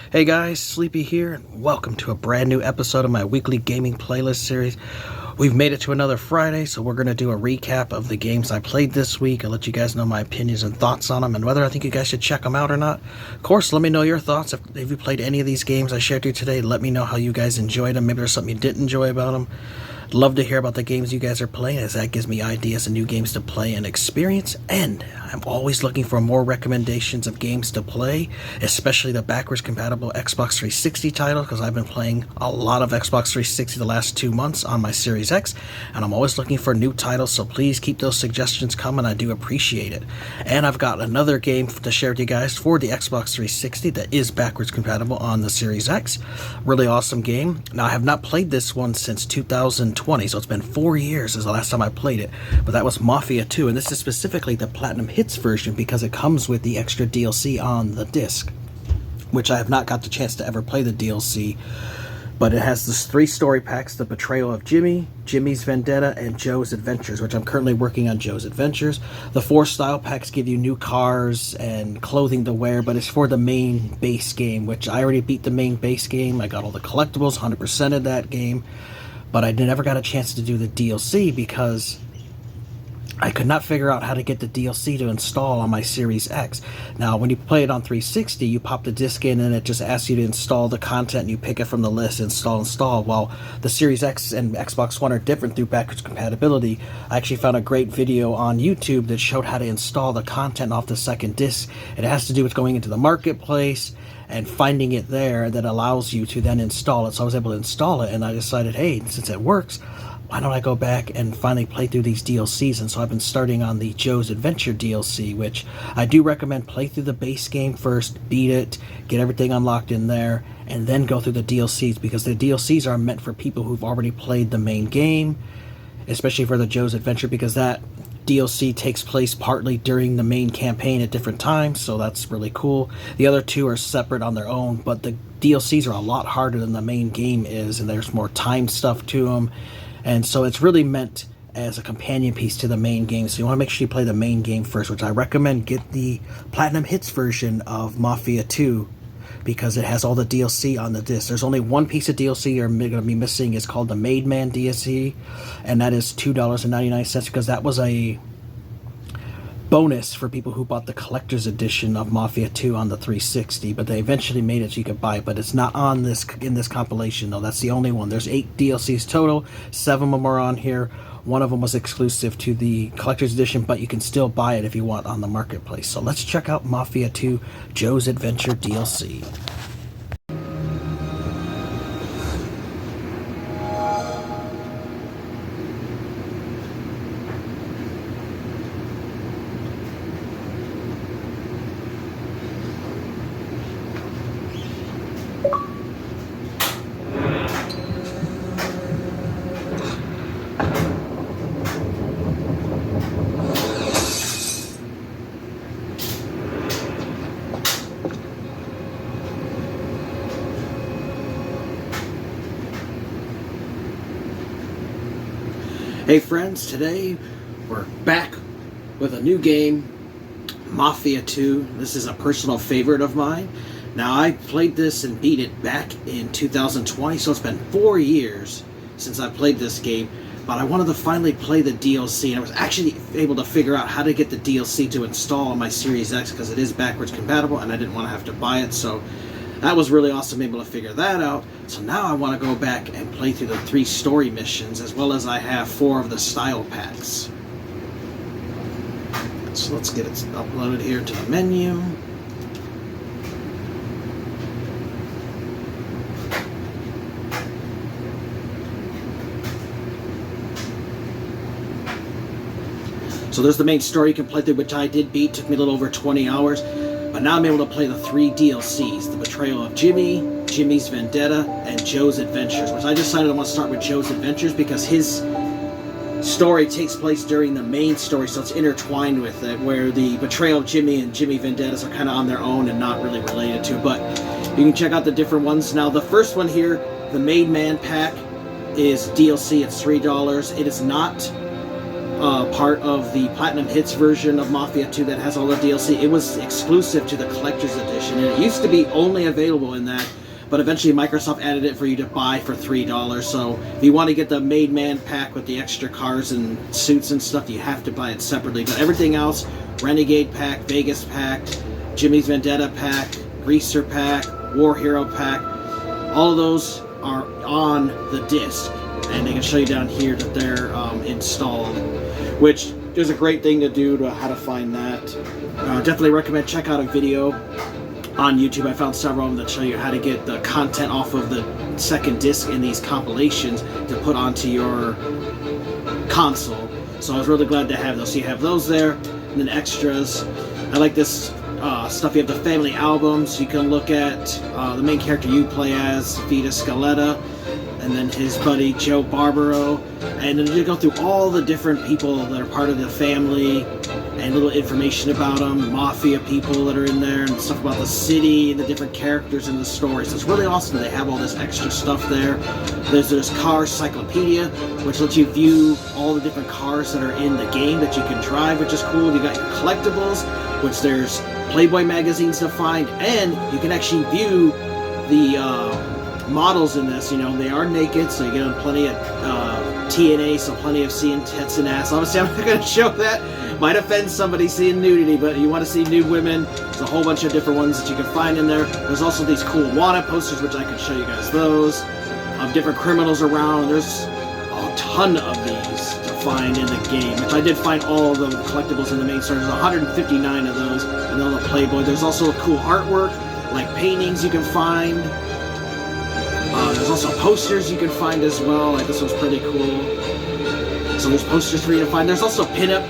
Hey guys, Sleepy here, and welcome to a brand new episode of my weekly gaming playlist series. We've made it to another Friday, so we're going to do a recap of the games I played this week. I'll let you guys know my opinions and thoughts on them, and whether I think you guys should check them out or not. Of course, let me know your thoughts. If you played any of these games I shared with you today, let me know how you guys enjoyed them. Maybe there's something you didn't enjoy about them. I'd love to hear about the games you guys are playing, as that gives me ideas and new games to play and experience. And I'm always looking for more recommendations of games to play, especially the backwards compatible Xbox 360 titles, because I've been playing a lot of Xbox 360 the last 2 months on my Series X, and I'm always looking for new titles, so please keep those suggestions coming. I do appreciate it. And I've got another game to share with you guys for the Xbox 360 that is backwards compatible on the Series X. Really awesome game. Now, I have not played this one since 2020, so it's been 4 years since the last time I played it, but that was Mafia 2, and this is specifically the Platinum Hits version because it comes with the extra DLC on the disc, which I have not got the chance to ever play the DLC, but it has this 3 story packs: The Betrayal of Jimmy, Jimmy's Vendetta, and Joe's Adventures, which I'm currently working on Joe's Adventures. The 4 style packs give you new cars and clothing to wear, but it's for the main base game, which I already beat the main base game. I got all the collectibles, 100% of that game, but I never got a chance to do the DLC because I could not figure out how to get the DLC to install on my Series X. Now, when you play it on 360, you pop the disc in and it just asks you to install the content, and you pick it from the list, install. While the Series X and Xbox One are different through backwards compatibility, I actually found a great video on YouTube that showed how to install the content off the second disc. It has to do with going into the marketplace and finding it there that allows you to then install it. So I was able to install it, and I decided, hey, since it works, why don't I go back and finally play through these DLCs? And so I've been starting on the Joe's Adventure DLC, which I do recommend play through the base game first, beat it, get everything unlocked in there, and then go through the DLCs, because the DLCs are meant for people who've already played the main game, especially for the Joe's Adventure, because that DLC takes place partly during the main campaign at different times, so that's really cool. The other 2 are separate on their own, but the DLCs are a lot harder than the main game is, and there's more time stuff to them. And so it's really meant as a companion piece to the main game. So you want to make sure you play the main game first, which I recommend get the Platinum Hits version of Mafia 2, because it has all the DLC on the disc. There's only one piece of DLC you're going to be missing. It's called the Made Man DLC, and that is $2.99, because that was a bonus for people who bought the collector's edition of Mafia 2 on the 360, but they eventually made it so you could buy it, but it's not on this in this compilation though. That's the only one. There's 8 DLCs total, 7 of them are on here. One of them was exclusive to the collector's edition, but you can still buy it if you want on the marketplace. So let's check out Mafia 2 Joe's Adventure DLC. Hey friends, today we're back with a new game, Mafia 2. This is a personal favorite of mine. Now, I played this and beat it back in 2020, so it's been 4 years since I played this game, but I wanted to finally play the DLC, and I was actually able to figure out how to get the DLC to install on my Series X, because it is backwards compatible and I didn't want to have to buy it, so that was really awesome, able to figure that out. So now I want to go back and play through the 3 story missions, as well as I have 4 of the style packs. So let's get it uploaded here to the menu. So there's the main story you can play through, which I did beat. Took me a little over 20 hours. But now I'm able to play the 3 DLCs, The Betrayal of Jimmy, Jimmy's Vendetta, and Joe's Adventures, which I decided I want to start with Joe's Adventures because his story takes place during the main story, so it's intertwined with it, where the Betrayal of Jimmy and Jimmy Vendettas are kind of on their own and not really related to, but you can check out the different ones. Now, the first one here, the Made Man pack, is DLC. It's $3. It is not part of the Platinum Hits version of Mafia 2 that has all the DLC. It was exclusive to the Collector's Edition, and it used to be only available in that, but eventually Microsoft added it for you to buy for $3. So if you want to get the Made Man pack with the extra cars and suits and stuff, you have to buy it separately. But everything else, Renegade pack, Vegas pack, Jimmy's Vendetta pack, Greaser pack, War Hero pack, all of those are on the disc, and they can show you down here that they're installed, which is a great thing to do to how to find that. Definitely recommend check out a video on YouTube. I found several of them that show you how to get the content off of the second disc in these compilations to put onto your console. So I was really glad to have those. So you have those there, and then extras. I like this stuff. You have the family albums. You can look at the main character you play as, Vita Scaletta, and then his buddy Joe Barbaro, and then you go through all the different people that are part of the family and little information about them, mafia people that are in there, and stuff about the city and the different characters in the story. So it's really awesome that they have all this extra stuff there. There's Car Cyclopedia, which lets you view all the different cars that are in the game that you can drive, which is cool. You got your collectibles, which there's Playboy magazines to find, and you can actually view the models in this. You know, they are naked, so you get plenty of TNA, so plenty of seeing tits and ass. Obviously, I'm not going to show that. Might offend somebody seeing nudity, but you want to see nude women, there's a whole bunch of different ones that you can find in there. There's also these cool wanted posters, which I can show you guys those, of different criminals around. There's a ton of these to find in the game, which I did find all of the collectibles in the main store. There's 159 of those, and then the Playboy. There's also cool artwork, like paintings you can find. There's also posters you can find as well. Like this one's pretty cool. So there's posters for you to find. There's also pinup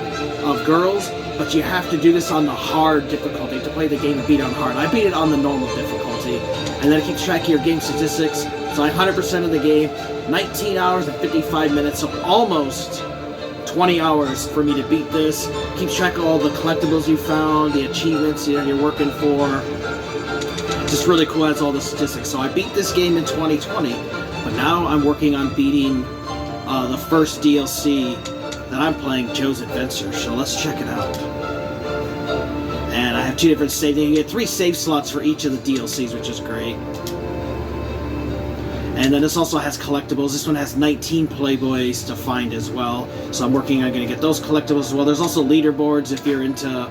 of girls, but you have to do this on the hard difficulty to play the game and beat it on hard. I beat it on the normal difficulty, and then it keeps track of your game statistics. So I 100% of the game, 19 hours and 55 minutes, so almost 20 hours for me to beat this. Keeps track of all the collectibles you found, the achievements you're working for. Just really cool, has all the statistics. So I beat this game in 2020, but now I'm working on beating the first DLC that I'm playing, Joe's Adventure. So let's check it out. And I have two different saves. You get 3 save slots for each of the DLCs, which is great. And then this also has collectibles. This one has 19 Playboys to find as well. So I'm working on going to get those collectibles as well. There's also leaderboards if you're into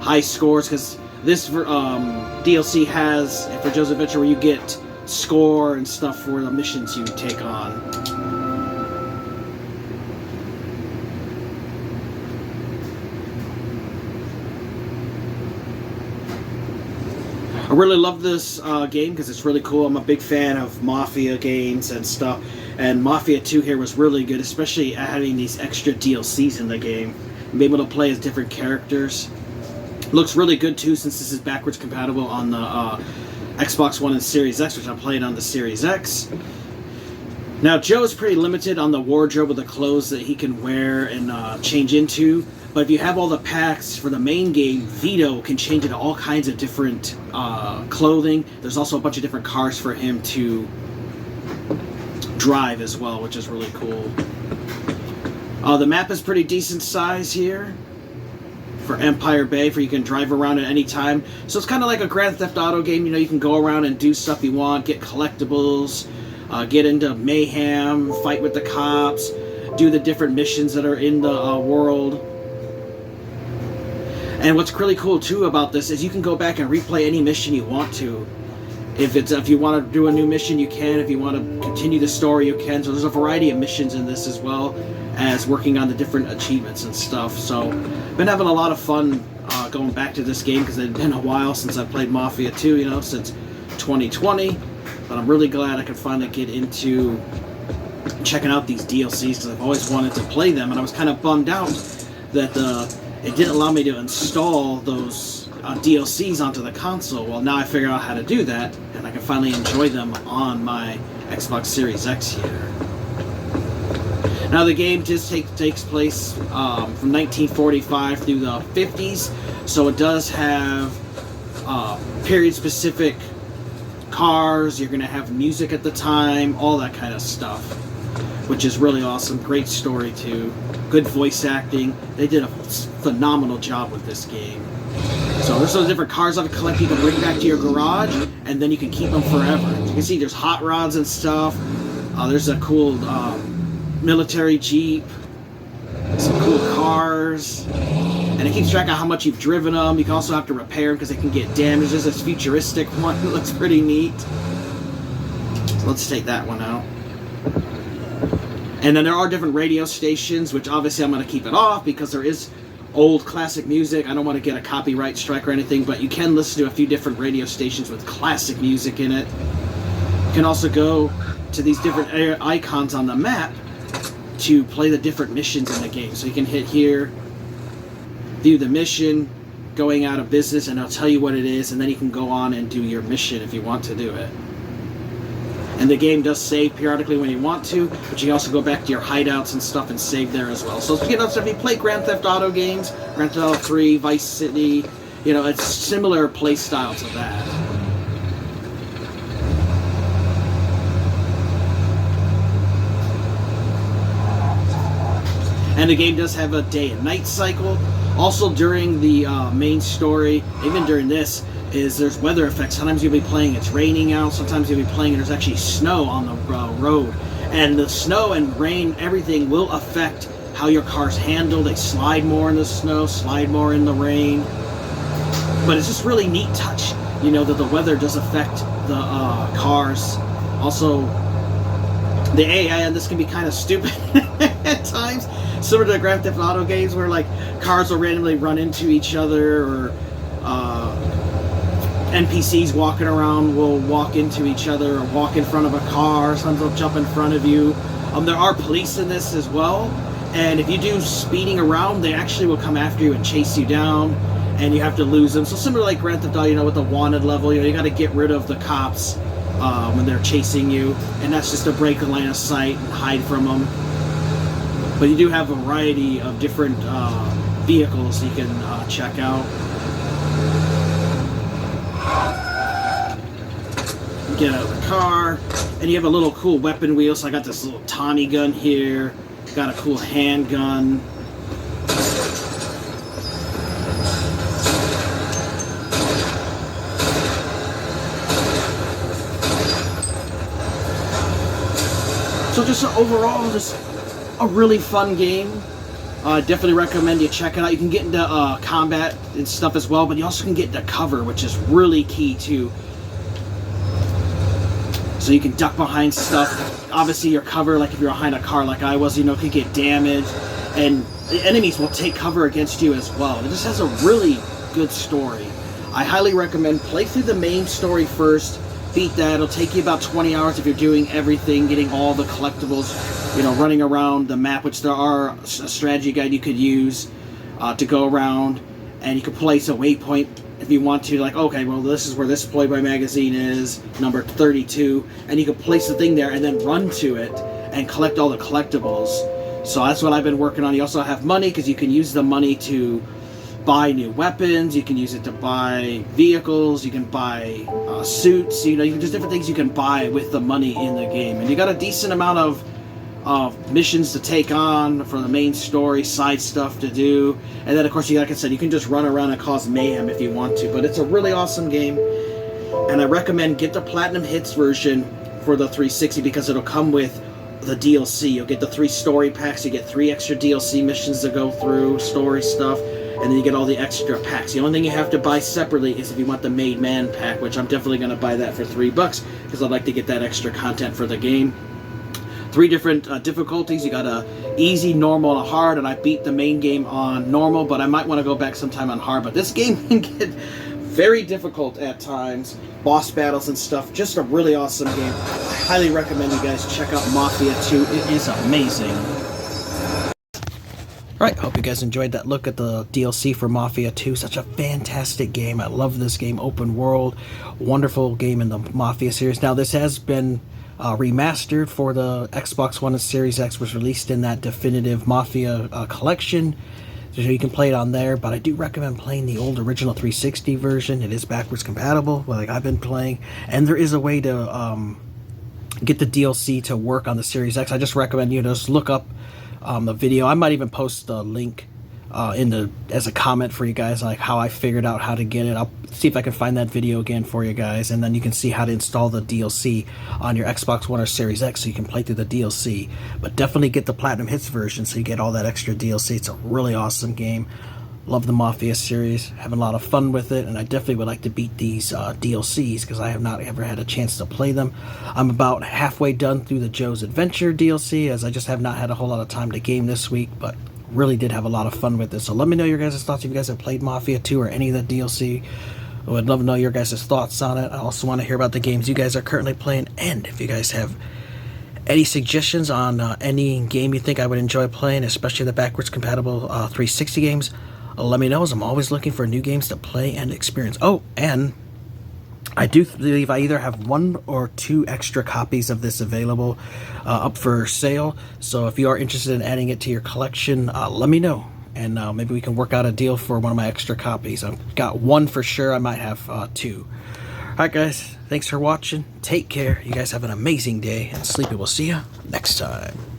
high scores, because this DLC has, for Joe's Adventure, where you get score and stuff for the missions you take on. I really love this game because it's really cool. I'm a big fan of Mafia games and stuff, and Mafia 2 here was really good, especially adding these extra DLCs in the game and being able to play as different characters. Looks really good too, since this is backwards compatible on the Xbox One and Series X, which I'm playing on the Series X. Now, Joe is pretty limited on the wardrobe of the clothes that he can wear and change into. But if you have all the packs for the main game, Vito can change into all kinds of different clothing. There's also a bunch of different cars for him to drive as well, which is really cool. The map is pretty decent size here for Empire Bay, for you can drive around at any time. So it's kind of like a Grand Theft Auto game. You know, you can go around and do stuff you want, get collectibles, get into mayhem, fight with the cops, do the different missions that are in the world. And what's really cool too about this is you can go back and replay any mission you want to. If you want to do a new mission, you can. If you want to continue the story, you can. So there's a variety of missions in this, as well as working on the different achievements and stuff. So been having a lot of fun going back to this game, because it's been a while since I played Mafia 2, you know, since 2020. But I'm really glad I could finally get into checking out these DLCs, because I've always wanted to play them, and I was kind of bummed out that it didn't allow me to install those DLCs onto the console. Well, now I figured out how to do that, and I can finally enjoy them on my Xbox Series X here. Now, the game just takes place from 1945 through the 50s, so it does have period-specific cars. You're going to have music at the time, all that kind of stuff, which is really awesome. Great story too. Good voice acting. They did a phenomenal job with this game. So there's those different cars I can collect you can bring back to your garage, and then you can keep them forever. As you can see, there's hot rods and stuff. There's a cool military Jeep. Some cool cars. And it keeps track of how much you've driven them. You can also have to repair them because they can get damaged. There's this futuristic one that looks pretty neat. So let's take that one out. And then there are different radio stations, which obviously I'm going to keep it off because there is old classic music. I don't want to get a copyright strike or anything, but you can listen to a few different radio stations with classic music in it. You can also go to these different icons on the map to play the different missions in the game. So you can hit here, view the mission, going out of business, and it'll tell you what it is, and then you can go on and do your mission if you want to do it. And the game does save periodically when you want to, but you can also go back to your hideouts and stuff and save there as well. So if you play Grand Theft Auto games, Grand Theft Auto 3, Vice City, you know, it's similar play style to that. And the game does have a day and night cycle. Also during the main story, even during this, there's weather effects. Sometimes you'll be playing, it's raining out. Sometimes you'll be playing and there's actually snow on the road. And the snow and rain, everything will affect how your cars handle. They slide more in the snow, slide more in the rain. But it's just really neat touch, you know, that the weather does affect the cars. Also, the AI on this can be kind of stupid at times. Similar to the Grand Theft Auto games where like cars will randomly run into each other, or NPCs walking around will walk into each other or walk in front of a car. Sometimes they'll jump in front of you. There are police in this as well, and if you do speeding around, they actually will come after you and chase you down, and you have to lose them. So similar like Grand Theft Auto, you know, with the wanted level, you know, you got to get rid of the cops when they're chasing you, and that's just to break the line of sight and hide from them. But you do have a variety of different vehicles you can check out. Get out of the car, and you have a little cool weapon wheel. So I got this little Tommy gun here, got a cool handgun. So just overall, just a really fun game. Definitely recommend you check it out. You can get into combat and stuff as well, but you also can get into cover, which is really key too. So you can duck behind stuff. Obviously your cover, like if you're behind a car like I was, you know, could get damaged, and the enemies will take cover against you as well. It just has a really good story. I highly recommend play through the main story first. Beat that. It'll take you about 20 hours if you're doing everything, getting all the collectibles, you know, running around the map, which there are a strategy guide you could use to go around, and you can place a waypoint if you want to, like, okay, well, this is where this Playboy magazine is, number 32, and you can place the thing there and then run to it and collect all the collectibles. So that's what I've been working on. You also have money, because you can use the money to buy new weapons, you can use it to buy vehicles, you can buy suits, you know, there's different things you can buy with the money in the game. And you got a decent amount of missions to take on for the main story, side stuff to do, and then of course, like I said, you can just run around and cause mayhem if you want to. But it's a really awesome game, and I recommend get the Platinum Hits version for the 360 because it'll come with the DLC. You'll get the 3 story packs, you get 3 extra DLC missions to go through, story stuff, and then you get all the extra packs. The only thing you have to buy separately is if you want the Made Man pack, which I'm definitely going to buy that for $3 because I'd like to get that extra content for the game. 3 different difficulties. You got a easy, normal, and a hard, and I beat the main game on normal, but I might want to go back sometime on hard. But this game can get very difficult at times. Boss battles and stuff. Just a really awesome game. I highly recommend you guys check out Mafia 2. It is amazing. Alright, hope you guys enjoyed that look at the DLC for Mafia 2. Such a fantastic game. I love this game. Open world. Wonderful game in the Mafia series. Now, this has been remastered for the Xbox One and Series X. Was released in that definitive Mafia collection. So you can play it on there, but I do recommend playing the old original 360 version. It is backwards compatible, like I've been playing. And there is a way to get the DLC to work on the Series X. I just recommend you just look up the video. I might even post the link as a comment for you guys, like how I figured out how to get it. I'll see if I can find that video again for you guys, and then you can see how to install the DLC on your Xbox One or Series X so you can play through the DLC. But definitely get the Platinum Hits version so you get all that extra DLC. It's a really awesome game. Love the Mafia series, having a lot of fun with it, and I definitely would like to beat these DLCs because I have not ever had a chance to play them. I'm about halfway done through the Joe's Adventure DLC, as I just have not had a whole lot of time to game this week, but really did have a lot of fun with this. So let me know your guys' thoughts if you guys have played Mafia 2 or any of the DLC. I would love to know your guys' thoughts on it. I also want to hear about the games you guys are currently playing, and if you guys have any suggestions on any game you think I would enjoy playing, especially the backwards compatible 360 games, let me know, as I'm always looking for new games to play and experience. Oh, and I do believe I either have 1 or 2 extra copies of this available up for sale. So if you are interested in adding it to your collection, let me know. And maybe we can work out a deal for one of my extra copies. I've got 1 for sure. I might have 2. Alright guys, thanks for watching. Take care. You guys have an amazing day. And Sleepy, we'll see you next time.